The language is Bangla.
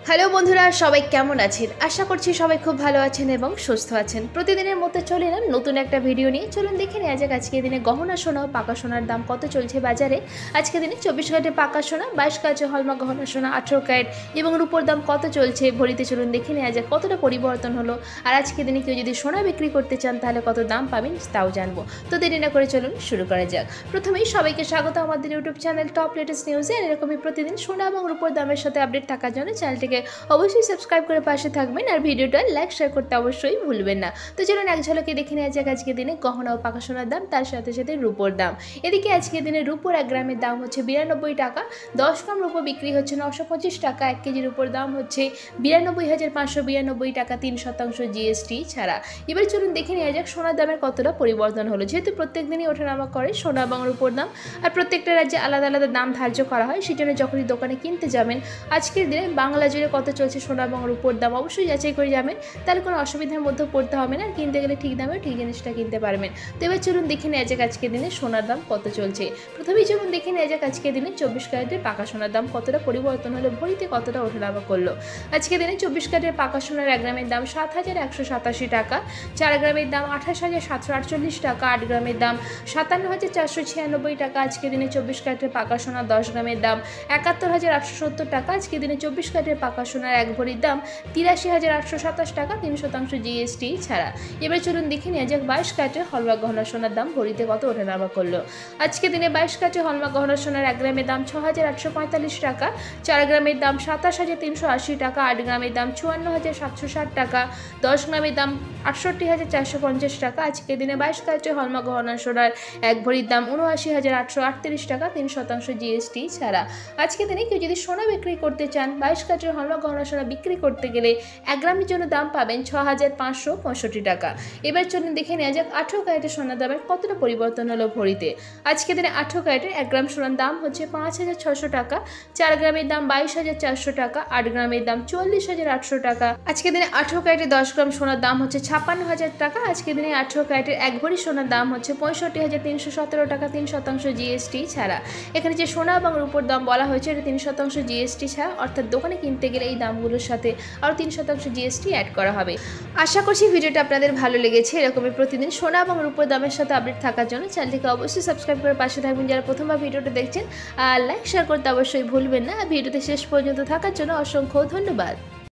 হ্যালো বন্ধুরা, সবাই কেমন আছেন? আশা করছি সবাই খুব ভালো আছেন এবং সুস্থ আছেন। প্রতিদিনের মতো চলে এলাম নতুন একটা ভিডিও নিয়ে। চলুন দেখে নেওয়া যাক আজকের দিনে গহনা সোনা ও পাকা সোনার দাম কত চলছে বাজারে। আজকের দিনে 24 ক্যারেটে পাকা সোনা, 22 ক্যারেটে হলমার্ক গহনা সোনা, 18 ক্যারেট এবং রূপোর দাম কত চলছে ভরিতে। চলুন দেখে নেওয়া যাক কতটা পরিবর্তন হলো। আর আজকের দিনে কেউ যদি সোনা বিক্রি করতে চান তাহলে কত দাম পাবেন তাও জানবো। তো দেরি না করে চলুন শুরু করা যাক। প্রথমেই সবাইকে স্বাগত আমাদের ইউটিউব চ্যানেল টপ লেটেস্ট নিউজে। আর এরকমই প্রতিদিন সোনা এবং রূপোর দামের সাথে আপডেট থাকার জন্য চ্যানেলটিকে অবশ্যই সাবস্ক্রাইব করে পাশে থাকবেন আর ভিডিওটা লাইক শেয়ার করতে অবশ্যই ভুলবেন না। তো চলুন এক ঝলকে দেখে নেওয়া যাক আজকের দিনে গহনা ও পাকা সোনার দাম, তার সাথে সাথে রূপোর দাম। এদিকে আজকের দিনে রূপোর 1 গ্রামের দাম হচ্ছে 92 টাকা, 10 গ্রাম রূপো বিক্রি হচ্ছে 925 টাকা, 1 কেজি রূপোর দাম হচ্ছে 92,592 টাকা, 3% জিএসটি ছাড়া। এবার চলুন দেখে নেওয়া যাক সোনার দামের কতটা পরিবর্তন হলো। যেহেতু প্রত্যেক দিনই ওঠানামা করে সোনা এবং রূপোর দাম, আর প্রত্যেকটা রাজ্যে আলাদা আলাদা দাম ধার্য করা হয়, সেজন্য যখনই দোকানে কিনতে যাবেন আজকের দিনে বাংলা জুড়ে কত চলছে সোনা এবং রূপোর দাম অবশ্যই যাচাই করে যাবেন, তাহলে কোনো অসুবিধার মধ্যে পড়তে হবে না। কিনতে গেলে ঠিক দামে ঠিক জিনিসটা কিনতে পারবেন। তো এবার চলুন দেখে নেওয়া যাক আজকের দিনে সোনার দাম কত চলছে। প্রথমেই চলুন দেখে নেওয়া যাক আজকের দিনে 24 ক্যারেটের পাকা সোনার দাম কতটা পরিবর্তন হলো, ভরিতে কতটা ওঠানামা করলো। আজকের দিনে 24 ক্যারেটের পাকা সোনার 1 গ্রামের দাম 7,187 টাকা, 4 গ্রামের দাম 28,748 টাকা, 8 গ্রামের দাম 57,496 টাকা। আজকের দিনে 24 ক্যারেটের পাকা সোনা 10 গ্রামের দাম 71,870 টাকা। আজকের দিনে 24 ক্যারেটের পাকা সোনার 1 ভরির দাম 83,827 টাকা, 3% জিএসটি ছাড়া। এবার চলুন দেখে নেওয়া যাক 22 ক্যারেটের হলমার্ক গহনা সোনার দাম ভরিতে কত ওঠানামা করলো। আজকের দিনে 22 ক্যারেটের হলমার্ক গহনা সোনার 1 গ্রামের দাম 6,845 টাকা, 4 গ্রামের দাম 27,380 টাকা, 8 গ্রামের দাম 54,760 টাকা, 10 গ্রামের দাম 68,450 টাকা। আজকের দিনে 22 ক্যারেটের হলমার্ক গহনা সোনার 1 ভরির দাম 79,838 টাকা, 3% জিএসটি ছাড়া। আজকের দিনে কেউ যদি সোনা বিক্রি করতে চান, 22 ক্যারেটের হলমার্ক গহনা সোনা বিক্রি করতে গেলে 1 গ্রামের জন্য দাম পাবেন 6,565 টাকা। এবার চলুন দেখে নেওয়া যাক 18 ক্যারেটের সোনার দামের কতটা পরিবর্তন হলো ভরিতে। আজকের দিনে 18 ক্যারেটের 1 গ্রাম সোনার দাম হচ্ছে 5,600 টাকা, 4 গ্রামের দাম 22,400 টাকা, 8 গ্রামের দাম 44,800 টাকা। আজকের দিনে 18 ক্যারেটের 10 গ্রাম সোনার দাম হচ্ছে 56,000 টাকা। আজকের দিনে 18 ক্যারেটের 1 ভরি সোনার দাম হচ্ছে 65,317 টাকা, 3% জিএসটি ছাড়া। এখানে যে সোনা এবং রূপোর দাম বলা হয়েছে এটা 3% জিএসটি ছাড়া, অর্থাৎ দোকানে কিনতে গেলে এই দামগুলোর সাথে আরও 3% জিএসটি অ্যাড করা হবে। আশা করছি ভিডিওটা আপনাদের ভালো লেগেছে। এরকমই প্রতিদিন সোনা এবং রূপোর দামের সাথে আপডেট থাকার জন্য চ্যানেলটিকে অবশ্যই সাবস্ক্রাইব করে পাশে থাকবেন যারা প্রথমবার ভিডিওটা দেখছেন, আর লাইক শেয়ার করতে অবশ্যই ভুলবেন না। ভিডিওতে শেষ পর্যন্ত থাকার জন্য অসংখ্য ধন্যবাদ।